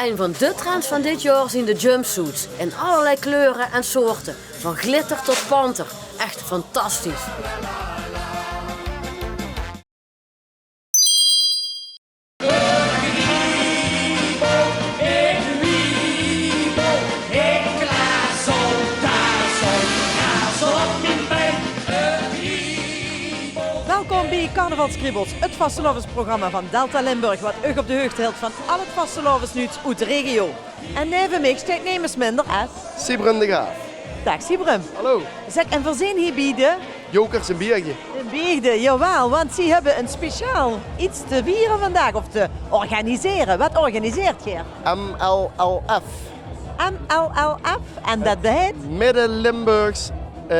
Een van de trends van dit jaar zijn de jumpsuits. In allerlei kleuren en soorten. Van glitter tot panter. Echt fantastisch. Welkom bij Carnavalskribbels, het vastelovensprogramma van Delta Limburg, wat u op de hoogte hield van al het vastelovensnieuws uit de regio. En neven mij steekt nemens minder als... Sibrum de Graaf. Dag Sibrum. Hallo. Zeg, en voorzien hier bij de... Jokers in Bierge. In Beegde, jawel, want ze hebben een speciaal iets te vieren vandaag, of te organiseren. Wat organiseert je? MLLF. MLLF, en dat heet? Midden-Limburgs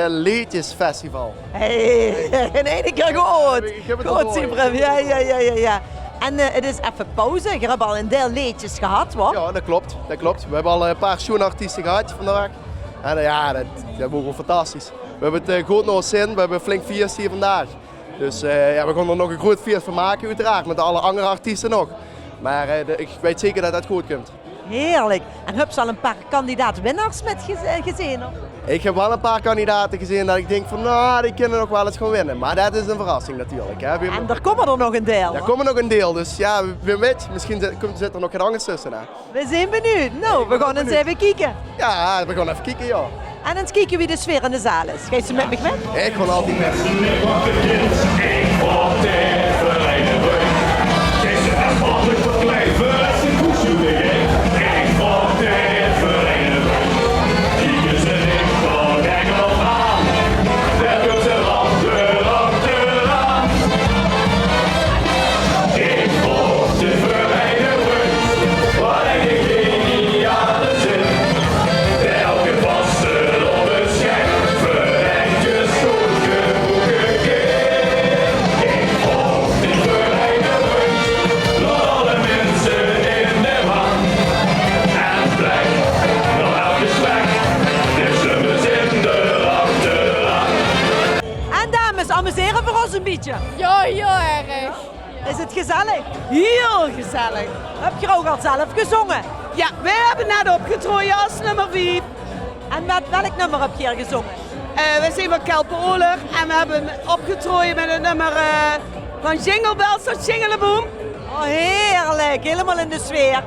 Liedjesfestival. Hey, in één keer gehoord. Ik heb het al Goed, gehoord. Sibrum, ja. En het is even pauze, je hebt al een deel liedjes gehad, wat? Ja, dat klopt. We hebben al een paar schoenartiesten gehad vandaag. En ja, dat was gewoon fantastisch. We hebben het goed naar ons zin, we hebben een flink feest hier vandaag. Dus ja, we gaan er nog een groot feest van maken uiteraard, met alle andere artiesten nog. Maar ik weet zeker dat dat goed komt. Heerlijk. En heb je al een paar kandidaat-winnaars met gezien? Of? Ik heb wel een paar kandidaten gezien dat ik denk van nou, die kunnen nog wel eens gaan winnen. Maar dat is een verrassing natuurlijk. Hè. En er komen er nog een deel. Er komen nog een deel, dus ja, wie weet, misschien zit er nog geen angst tussen. Hè. We zijn benieuwd. Nou, we gaan eens even kijken. Ja, we gaan even kijken, ja. En eens kijken wie de sfeer in de zaal is. Ga je met me mee? Ik ga altijd met. Amuseren voor ons een beetje. Ja, heel erg. Is het gezellig? Heel gezellig. Heb je ook al zelf gezongen? Ja, wij hebben net opgetrooien als nummer 4. En met welk nummer heb je er gezongen? We zijn van Kelpen-Oler en we hebben opgetrooien met een nummer van Jingle Bells tot Jingleboom. Oh, heerlijk. Helemaal in de sfeer.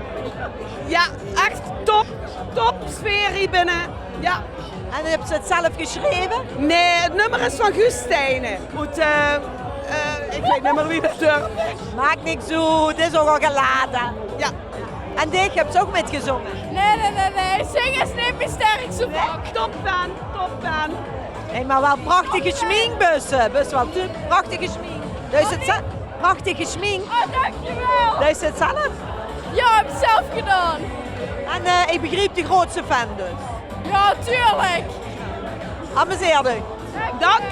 Ja, echt top sfeer hier binnen. Ja. En heb je het zelf geschreven? Nee, het nummer is van Guus Stijnen. Goed, ik weet niet meer wie dat is. Maakt niks zo, het is ook al gelaten. Ja. En Dick, heb je ook metgezongen? Nee. Zingen is niet mijn sterkste vak. Top fan. Hey, maar wel prachtige schminkbussen. Bus wel top, prachtige schmink. Dus het prachtige schmink. Oh, dankjewel. Dus het zelf? Ja, heb ik zelf gedaan. En ik begreep de grootste fan dus. Ja, tuurlijk. Amuseer u. Dank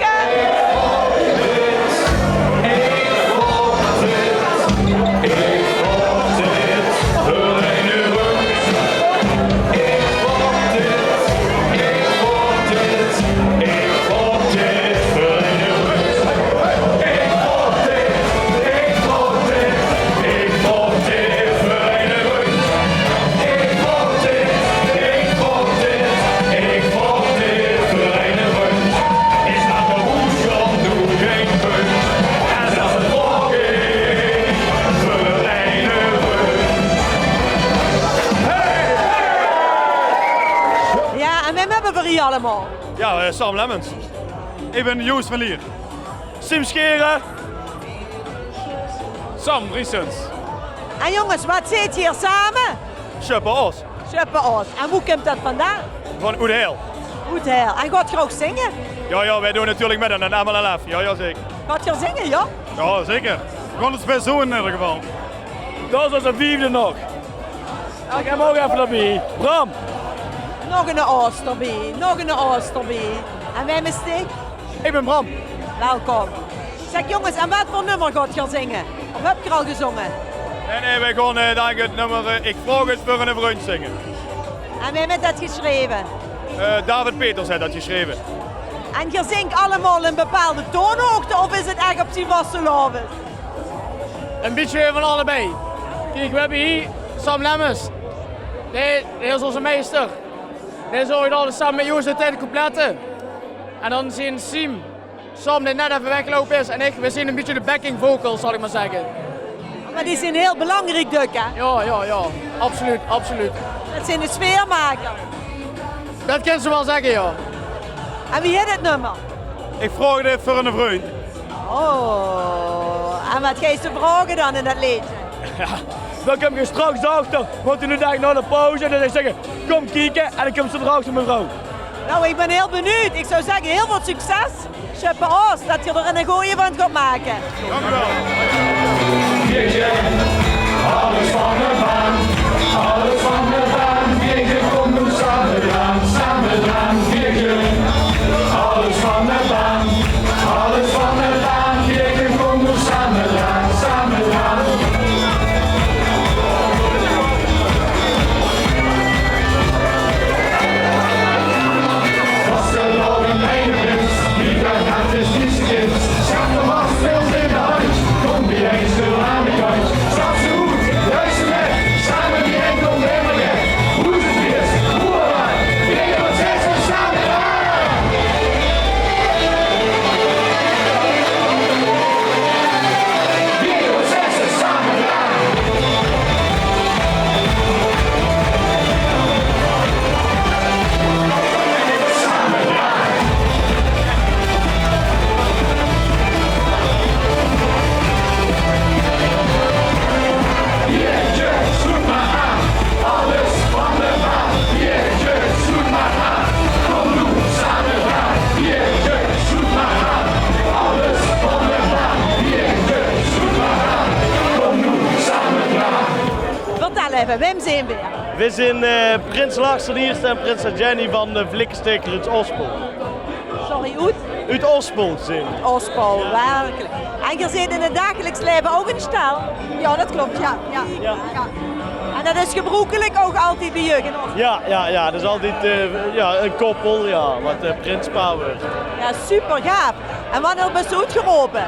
allemaal? Ja, Sam Lemmens. Ik ben Joost van Lier. Sim Scheren. Sam Driesens. En jongens, wat zit hier samen? Schuppe Os. Schuppe Os. En hoe komt dat vandaan? Van Oedheel. Oedheel. En gaat je ook zingen? Ja, wij doen natuurlijk met een MLLF. Ja, zeker. Gaat je zingen, ja? Ja, zeker. Gewoon het best zo in ieder geval. Dat is een vierde nog. Ik heb hem ook even erbij. Bram. Nog een Oosterbie, nog een Oosterbie. En wij Stig? Ik ben Bram. Welkom. Zeg jongens, en wat voor nummer gaat je zingen? Of heb je al gezongen? Nee, wij gaan denk het nummer Ik vraag het voor een vriend zingen. En wie heeft dat geschreven? David Peters heeft dat geschreven. En je zingt allemaal een bepaalde toonhoogte of is het echt op zijn vastelovens? Een beetje van allebei. Kijk, we hebben hier Sam Lemmens. Dit is onze meester. Dit is ooit alles samen met Joost uit de coupletten. En dan zien Siem, Sam die net even weggelopen is en we zien een beetje de backing vocals, zal ik maar zeggen. Maar die zijn heel belangrijk, Duk, hè? Ja, absoluut, absoluut. Dat zijn de sfeermaker. Dat kan ze wel zeggen, ja. En wie heeft het nummer? Ik vraag dit voor een vriend. Oh, en wat ga je ze vragen dan in dat liedje? Dan kom je straks achter, want toen dacht ik naar de pauze en dan zeg ik zeggen, kom kijken en dan komt ze erachter mevrouw. Nou, ik ben heel benieuwd. Ik zou zeggen, heel veel succes. Super Oost, dat je er een goeie van gaat maken. Dank u wel. Alles van de baan, alles van de baan. Biertje, kom nu samen eraan, biertje. Alles van de baan, alles van de baan. Biertje, kom nu samen eraan. Vastgelopen mijnenprins, die gaat is niet zijn kind. Schap de mast, speelt in de hand. Kom die eens door aan de kant. Stap ze goed, juist ze weg. Samen die enkel helemaal weg. Hoe is het weer? Hoera! Biertje, wat zegt ze samen eraan? Biertje, wat zegt ze samen eraan? Biertje, sloeg maar aan, alles van de baan. Biertje, sloeg maar aan, kom nu samen gaan. Biertje, sloeg maar aan, alles van de baan. Biertje, sloeg maar aan, kom nu samen gaan. Vertel even, Wim zijn weer. We zijn Prins Lars ten Eerste en Prinses Jenny van de Flikkensteker uit Ospel. Sorry, Oet? Uit Ospel zijn. Ospel, werkelijk. En je zit in het dagelijks leven ook in stal? Ja, dat klopt, ja. En dat is gebruikelijk ook altijd bij jeugd in Ospel? Ja, dat is altijd een koppel, wat prinspaar wordt. Ja, super gaaf. En wanneer ben je uitgeroepen?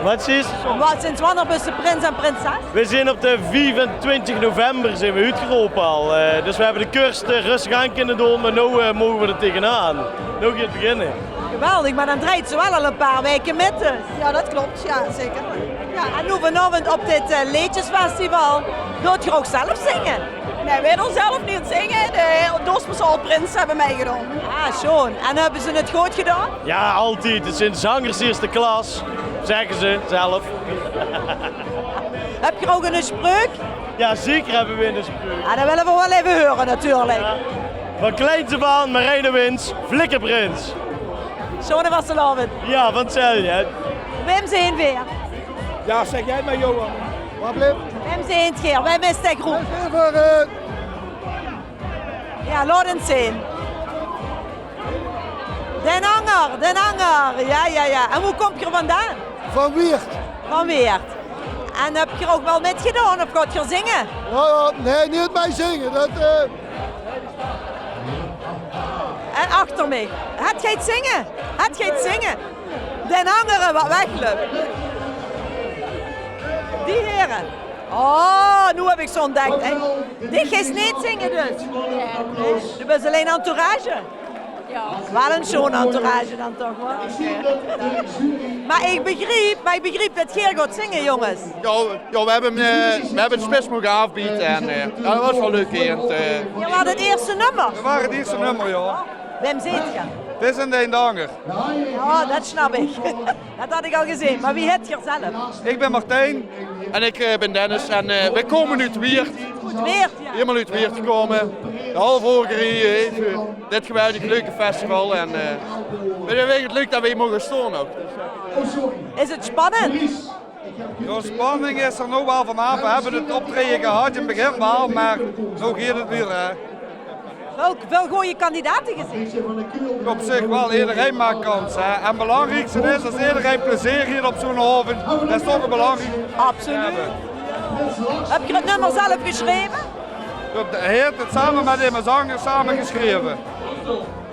Wat is? Sinds wanneer ben je prins en prinses? We zijn op de 24 november zijn we uitgeroepen al. Dus we hebben de cursus rustig aan kunnen doen, maar nu mogen we er tegenaan. Nu gaat het beginnen. Geweldig, maar dan draait ze wel al een paar weken met dus. Ja, dat klopt, ja, zeker. Ja, en nu vanavond op dit liedjesfestival, wilt je ook zelf zingen? Nee, wij doen zelf niet zingen. De Dospelsal Prins hebben meegedaan. Ah, schoon. En hebben ze het goed gedaan? Ja, altijd. Het zijn zangers eerste klas, zeggen ze zelf. Heb je ook een spreuk? Ja, zeker hebben we een spreuk. Ah, dat willen we wel even horen natuurlijk. Ja. Van kleins af aan, Marijn Wins, Flikkenprins. Schoon was de avond. Ja, van hetzelfde. Wim zijn weer. Ja, zeg jij het maar Johan. Wat blijft? Wim zijn het keer, wij missen de groep. Ja, laat het zien. Den Hanger. Ja. En hoe kom je er vandaan? Van Wiert. Van Weert. En heb je er ook wel met gedaan of gaat je zingen? Ja, nee, niet mij zingen. En achter mij. Het gaat zingen. Den Hanger wat wegloopt. Die heren. Oh, nu heb ik zo ontdekt. Hè. Die gaat niet zingen dus. Nee. Du bent alleen entourage. Ja. Wel een schoon entourage dan toch hoor. Maar ik begreep dat jij gaat zingen, jongens. Ja, we hebben de spits mogen afbieden en dat was wel leuk. Je was het eerste nummer. We waren het eerste nummer, ja. Wem zit je? Het is een Deendanger. Ja, dat snap ik. Dat had ik al gezien. Maar wie het je zelf? Ik ben Martijn. En ik ben Dennis en wij komen uit Weert. Goed Weert, ja. Helemaal uit Weert gekomen. De halve hogerie heeft dit geweldig leuke festival en we vinden het leuk dat we hier mogen staan ook. Is het spannend? De spanning is er nog wel vanaf. We hebben het optreden gehad in het begin wel, maar nu gaat het weer. Wel goede kandidaten gezien. Op zich wel, iedereen maakt kans. Hè. En het belangrijkste is dat iedereen plezier hier op zo'n haven. Dat is toch een belangrijk. Absoluut. Heb je het nummer zelf geschreven? De Heer heeft het samen met mijn zanger samen geschreven.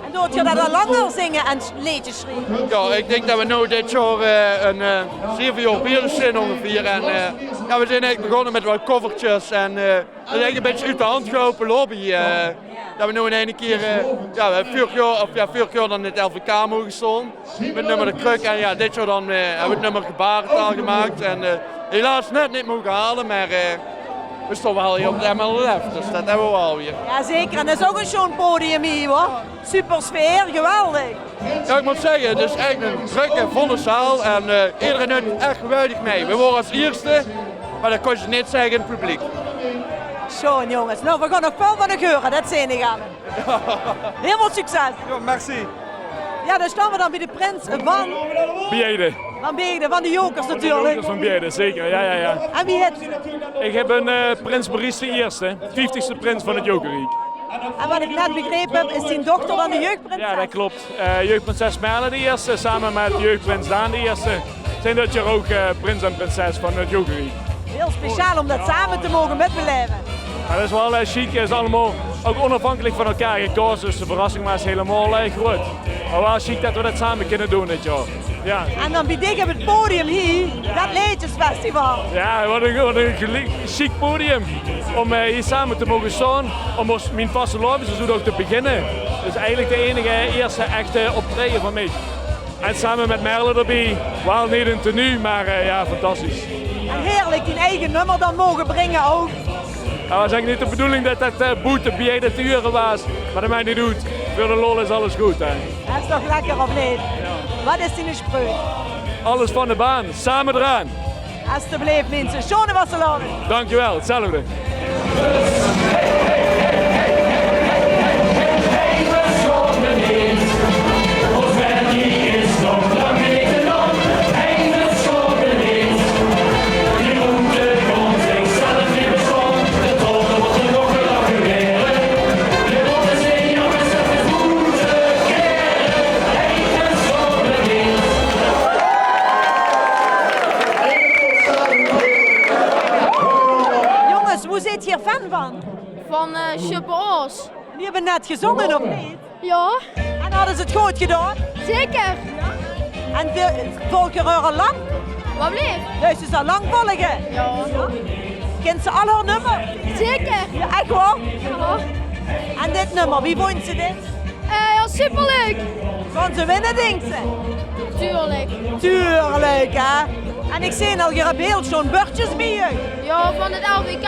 En doet je dat al langer zingen en liedjes schrijven? Ja, ik denk dat we nu dit jaar een 7 jaar bezig zijn ongeveer. En ja, we zijn eigenlijk begonnen met wat covertjes en dat is eigenlijk een beetje uit de hand gelopen lobby. Dat we nu in één keer, vorig jaar dan in het LVK mogen staan met het nummer De Kruk. En ja, dit jaar dan hebben we het nummer Gebarentaal gemaakt. En helaas net niet mogen halen, maar we staan wel hier op de MLF, dus dat hebben we wel weer. Ja, zeker. En dat is ook een schoon podium hier, hoor. Super sfeer, geweldig. Ja, ik moet zeggen, het is echt een drukke, volle zaal en iedereen doet echt geweldig mee. We worden als eerste, maar dat kon je niet zeggen in het publiek. Schoon, jongens. Nou, we gaan nog veel van de geuren, dat zijn die gaan. Heel veel succes. Ja, merci. Ja, dan staan we dan bij de prins van... Bieden. Van Beegden, van de Jokers natuurlijk. Van Bieden, zeker. Ja. En wie het? Ik heb een prins Maurice de Eerste, 50ste prins van het Jokerriek. En wat ik net begrepen heb, is zijn dochter dan de jeugdprinses? Ja, dat klopt. Jeugdprinses Merle de Eerste, samen met jeugdprins Daan de Eerste, zijn dit jaar ook prins en prinses van het Jokerriek. Heel speciaal om dat samen te mogen metbeleven. Ja, dat is wel chic, het is allemaal ook onafhankelijk van elkaar gekozen, dus de verrassing was helemaal groot. Maar wel chic dat we dat samen kunnen doen dit jaar. Ja. En dan bied ik op het podium hier, dat Liedjesfestival. Ja, wat een chic podium om hier samen te mogen staan, om mijn vaste seizoen ook te beginnen. Dus eigenlijk de enige eerste echte optreden van mij. En samen met Merle erbij, wel niet in tenue, maar ja, fantastisch. En heerlijk die eigen nummer dan mogen brengen ook. Het was eigenlijk niet de bedoeling dat dat boete bij de uren was, maar dat mij niet doet. Voor de lol is alles goed. Hè. Dat is toch lekker of niet? Ja. Wat is die spreuk? Alles van de baan, samen eraan. Alsjeblieft mensen, schone wasselaan. Dankjewel, hetzelfde. Hoe zit je hier fan van? Van Super Os. Die hebben net gezongen, of niet? Ja. En hadden ze het goed gedaan? Zeker. En volg je er al lang? Wat bleef? Dus ze al lang volgen? Ja. Kent ze al haar nummer? Zeker. Ja, echt hoor? Ja. En dit nummer, wie vond ze dit? Ja, superleuk. Gaan ze winnen, denkt ze? Tuurlijk. Tuurlijk, hè? En ik zie al, je hebt heel zo'n bordjes bij je. Ja, van het LVK.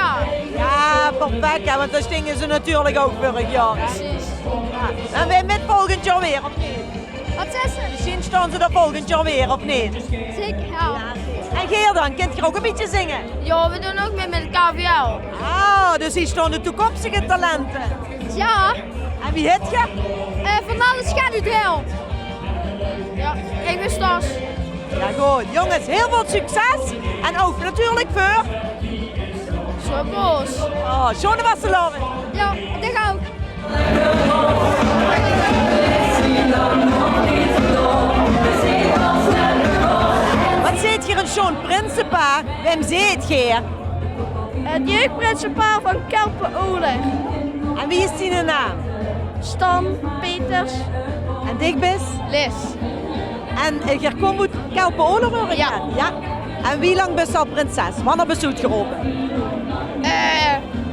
Ja, perfect, hè, want dat stingen ze natuurlijk ook vorig jaar. Precies. Ja. En wij met volgend jaar weer, of niet? Wat zei ze? Misschien staan ze er volgend jaar weer, of niet? Zeker, ja. En Geer dan, kunt je ook een beetje zingen? Ja, we doen ook mee met het KVL. Ah, dus hier staan de toekomstige talenten. Ja. En wie heet je? Van alles gaat het heel. Ja, ik ben Stas. Ja goed, jongens, heel veel succes. En ook natuurlijk voor... Superos. Oh, schone wasselaan. Ja, dat ook. Wat zit hier een schoon prinsenpaar? Wem zit hier? Het jeugdprinsenpaar van Kelpen-Oler. En wie is die naam? Stan, Peters. En Digbis? Lis. En je komt uit Kelpen-Oler horen? Ja. Ja. En wie lang ben je al prinses? Wanneer ben je uitgeroepen?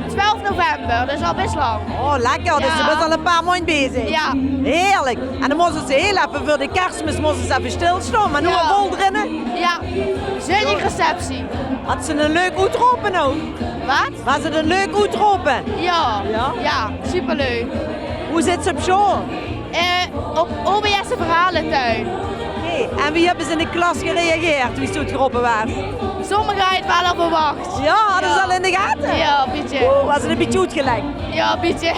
12 november, dat is al best lang. Oh, lekker. Dus je bent al een paar maanden bezig. Ja. Heerlijk. En dan moesten ze heel even voor de kerstmis moesten ze even stilstaan, maar nu al vol drinnen. Ja, zinnige receptie. Had ze een leuk uitroepen ook? Wat? Was het een leuk uitroepen? Ja. Ja? Ja, superleuk. Hoe zit ze op school? Op OBS Verhalentuin. Okay. En wie hebben ze in de klas gereageerd toen ze uitgeroepen was? Sommigen hadden het wel al verwacht. Ja, hadden ze al in de gaten? Ja, een beetje. Was het een beetje uitgelegd? Ja, een beetje.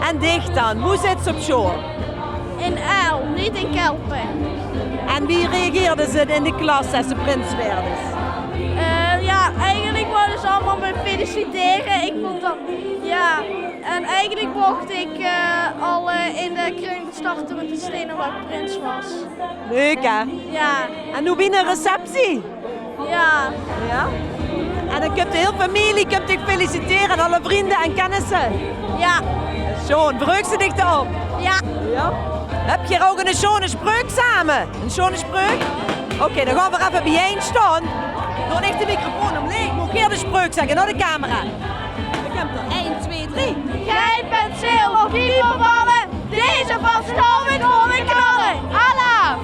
En dicht dan, hoe zit ze op school? In Uil, niet in Kelpen. En wie reageerden ze in de klas als ze prins werden? Ja, eigenlijk wilden ze allemaal me feliciteren. Ik vond dat, ja. En eigenlijk mocht ik al in de kring starten met de stenen waar ik prins was. Leuk hè? Ja. En hoe binnen een receptie? Ja. Ja? En dan komt de hele familie komt ik feliciteren, alle vrienden en kennissen. Ja. Sean, verheug ze dich erop? Ja. Ja. Heb je hier ook een schone spreuk samen? Een schone spreuk? Oké, dan gaan we even bijeen staan. Doe echt de microfoon omleeg. Moet ik de spreuk zeggen naar de camera. Ik heb er 1, 2, 3. Gij bent zeil op keeperballen. Deze van stal met rollen knallen. Allah!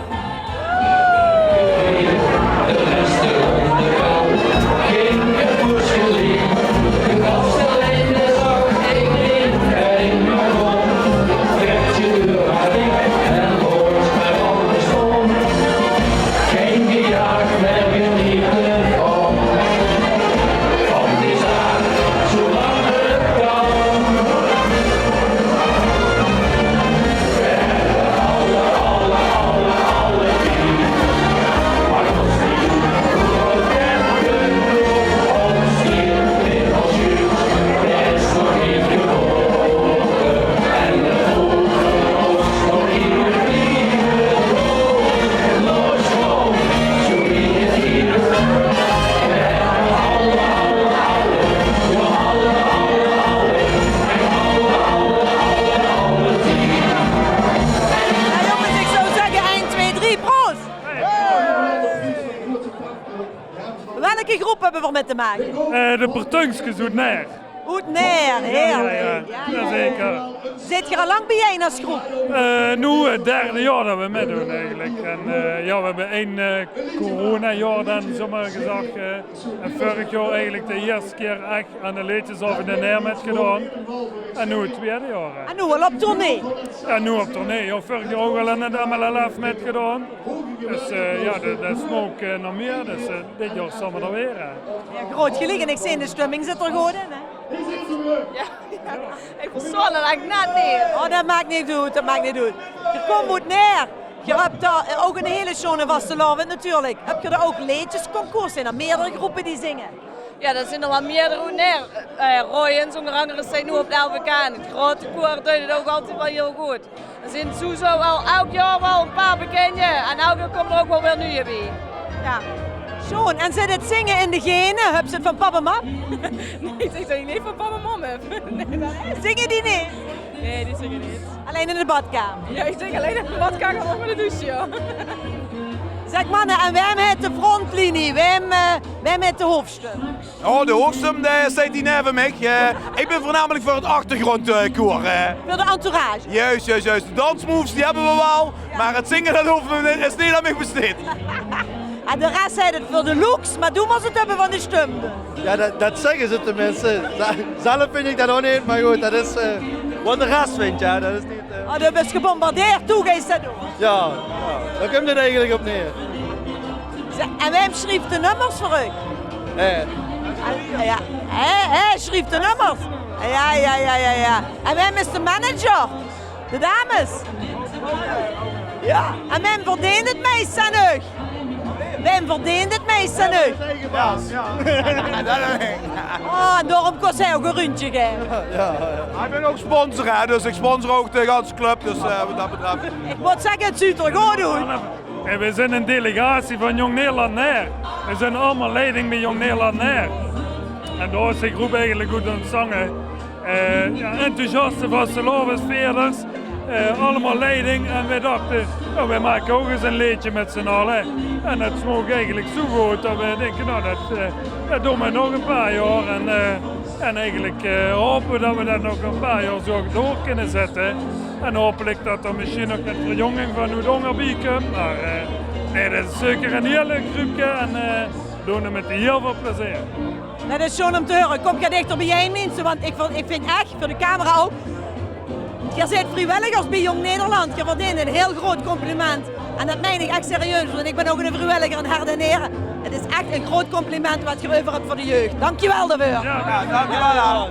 Welke groep hebben we er met te maken? De Pertunskes uit Neer. Uit Neer, heerlijk. Ja, zeker. Zit je al lang bijeen als groep? Nu het derde jaar dat we meedoen eigenlijk. En ja, we hebben 1 corona-jaar dan, zomaar gezegd. En vorig jaar eigenlijk de eerste keer echt aan de liedjes over de Neer met gedaan. En nu het tweede jaar. En nu al op tournee? Ja, nu op tournee. Ja, vorig jaar ook al aan de MLLF met gedaan. Dus ja, dat is ook nog meer. Dus dit jaar zijn we er weer. Ja, groot gelegen. En ik zie in de stemming zit er goed in, hè? Ja, ik verstond het eigenlijk net niet. Oh, dat maakt niet uit, dat maakt niet uit. Je komt uit Neer. Je hebt daar ook een hele schone vastelavond natuurlijk. Heb je er ook liedjesconcours? Zijn er meerdere groepen die zingen? Ja, dat zijn er wel meerdere Neer. Royens, onder andere, zijn nu op de LVK. En het grote koor doet het ook altijd wel heel goed. Er zijn sowieso wel elk jaar wel een paar bekende. En elk jaar komt er ook wel weer nieuwe bij. Ja. Schoon, en zit het zingen in de genen? Heb ze het van papa en mam? Nee, ik zeg niet van papa en mam heb. Zingen die niet? Nee, die zingen niet. Alleen in de badkamer? Ja, ik zing alleen in de badkamer of met de douche, ja. Zeg mannen, en wij met de frontlinie, wij met de hoofdstem? Oh, de hoofdstem, daar staat die net van mij. Ik ben voornamelijk voor het achtergrondkoor. Voor de entourage? Juist. De dansmoves die hebben we wel, maar het zingen dat hoeven we is niet aan mij besteed. En de rest zei het voor de looks, maar doen we het hebben van de stem. Ja, dat zeggen ze tenminste. Zelf vind ik dat ook niet, maar goed, dat is wat de rest vindt, ja. Dat is niet... Oh, dat is gebombardeerd, toe ga je dat doen? Ja, daar komt het eigenlijk op neer. En wij schreef de nummers voor u? Ja, hij schreef de nummers. Ja. En wij is de manager, de dames. Ja, en wij verdienen het meest aan u. Wij verdienen het meest aan u. Oh, en daarom kost hij ook een rondje geven. Ja. Ik ben ook sponsor, hè, dus ik sponsor ook de ganse club, dus wat dat betreft. Ik moet zeggen, het ziet er goed uit. En we zijn een delegatie van Jong Nederland Neer. We zijn allemaal leiding bij Jong Nederland Neer. En daar is de groep eigenlijk goed aan het zingen. Enthousiaste vastelavondsfeerders. Allemaal leiding en wij dachten, nou, wij maken ook eens een liedje met z'n allen. En dat smook eigenlijk zo goed dat we denken, nou dat doen we nog een paar jaar. En eigenlijk hopen we dat we dat nog een paar jaar zo door kunnen zetten. En hopelijk dat er misschien nog een verjonging van Oedonger bij komt. Maar nee, dat is zeker een heel leuk groepje en doen we met heel veel plezier. Dat is zo'n om te horen. Kom je dichter bij jij mensen, want ik vind echt, voor de camera ook, je bent vrijwilligers bij Jong Nederland. Je verdient een heel groot compliment. En dat meen ik echt serieus, want ik ben ook een vrijwilliger in Hert en Heren. Het is echt een groot compliment wat je over hebt voor de jeugd. Dankjewel daarvoor. Ja, dankjewel.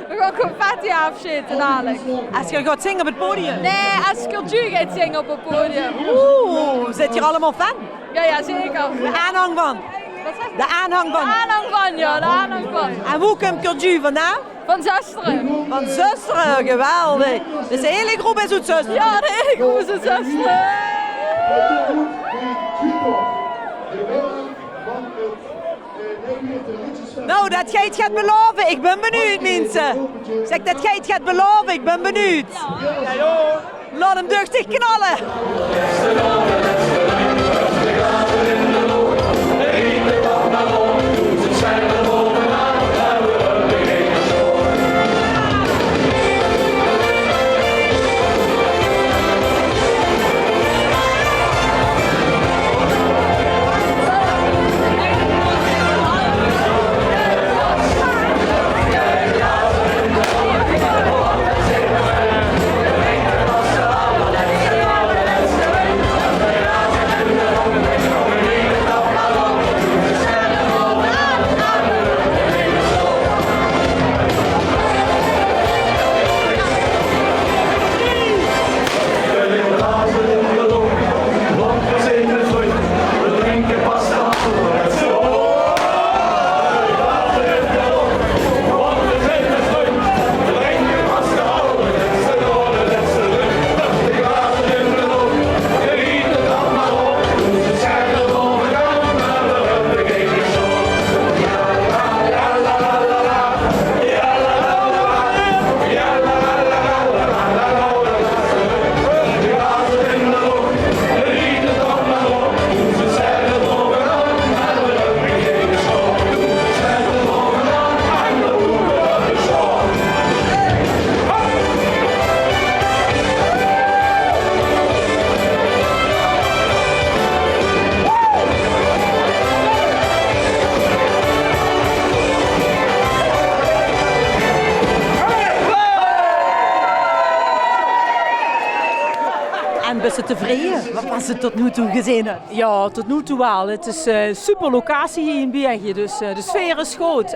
We gaan confetti afschieten dadelijk. Als je gaat zingen op het podium? Nee, als cultuur gaat zingen op het podium. Oeh, zit je er allemaal van? Ja, zeker. De aanhang van? Wat zeg je? De aanhang van? De aanhang van, ja, de aanhang van. En hoe komt cultuur vandaan? Van Zusteren. Van Zusteren, geweldig. Dus de hele groep is uit Zusteren? Ja, de hele groep is uit Zusteren. Nou, dat jij het gaat beloven, ik ben benieuwd, mensen. Zeg dat jij het gaat beloven, ik ben benieuwd. Laat hem duchtig knallen. En ben je tevreden? Wat was het tot nu toe gezien? Ja, tot nu toe wel. Het is een super locatie hier in Bergen, dus de sfeer is groot.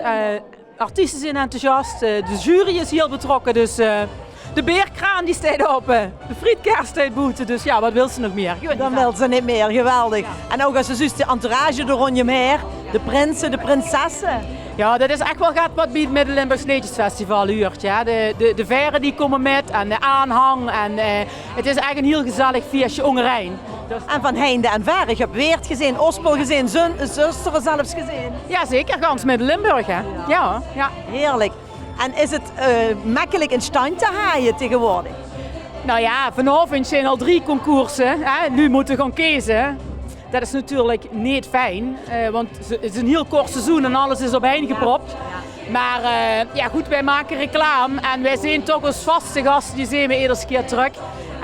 Artiesten zijn enthousiast, de jury is heel betrokken, dus de beerkraan die staat open, de frietkaart staat boeten, dus ja, wat wil ze nog meer? Dan wil ze niet meer, geweldig. Ja. En ook als je zuster de entourage er rond je meer, de prinsen, de prinsessen. Ja, dat is echt wel gaat wat bij het Midden-Limburgs Liedjesfestival huurt. Ja. De veren die komen met en de aanhang en het is echt een heel gezellig feestje ongerijn. Dus... En van heinde en ver, ik heb Weert gezien, Ospel gezien, Zusteren zelfs gezien. Ja, zeker, gans Midden-Limburg. Hè. Ja. Ja. Heerlijk. En is het makkelijk in stand te haaien tegenwoordig? Nou ja, vanavond zijn al 3 concoursen. Hè. Nu moeten we gaan kiezen. Dat is natuurlijk niet fijn, want het is een heel kort seizoen en alles is opeen gepropt. Maar ja goed, wij maken reclame en wij zijn toch als vaste gasten, die zien we iedere keer terug.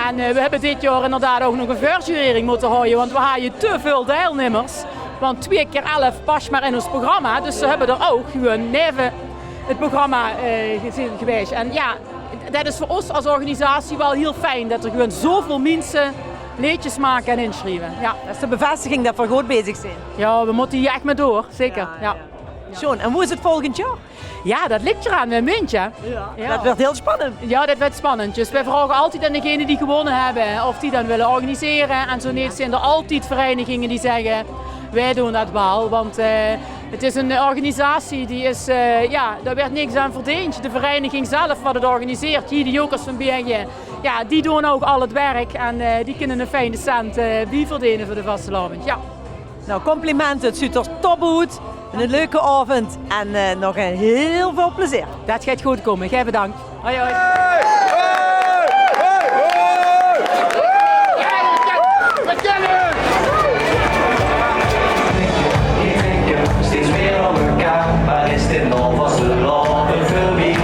En we hebben dit jaar inderdaad ook nog een verjurering moeten houden, want we hadden te veel deelnemers. Want 2 keer 11 past maar in ons programma, dus ze hebben er ook gewoon neven het programma gezien geweest. En ja, dat is voor ons als organisatie wel heel fijn, dat er gewoon zoveel mensen liedjes maken en inschrijven. Ja. Dat is de bevestiging dat we goed bezig zijn. Ja, we moeten hier echt mee door, zeker. Ja. John, en hoe is het volgend jaar? Ja, dat ligt eraan met Muntje. Ja. Dat werd heel spannend. Ja, dat werd spannend. Dus wij vragen altijd aan degenen die gewonnen hebben of die dan willen organiseren. En zo niet zijn er altijd verenigingen die zeggen, wij doen dat wel. Want het is een organisatie die is, ja, daar werd niks aan verdiend. De vereniging zelf wat het organiseert, hier de Jokers van Bergen, ja, die doen ook al het werk en die kunnen een fijne cent verdienen voor de vastelavond. Ja. Nou, complimenten, het ziet er top uit. Een leuke avond en nog een heel veel plezier. Dat gaat goed komen. Jij bedankt. Hoi hoi. Steeds meer om elkaar, maar is dit nog was de love voorbij?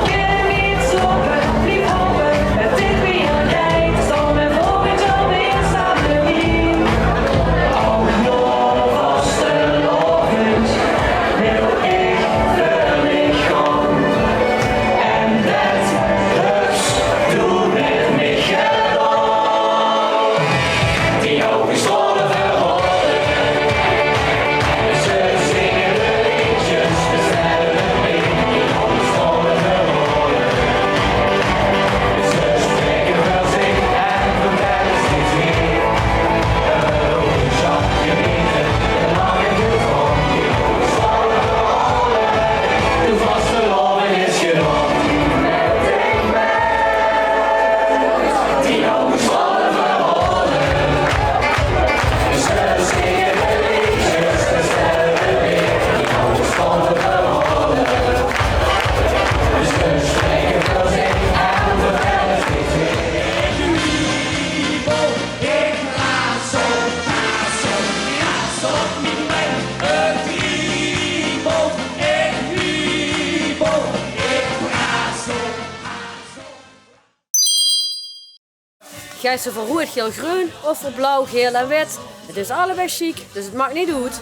Ken niet stoppen, niet hopen, het is weer een tijd, stom en volgend jaar weer samen hier. Ook nog vastelovend, wil ik verlicht gaan. En dat Ga je ze voor rood, geel, groen of voor blauw, geel en wit. Het is allebei chic, dus het maakt niet uit.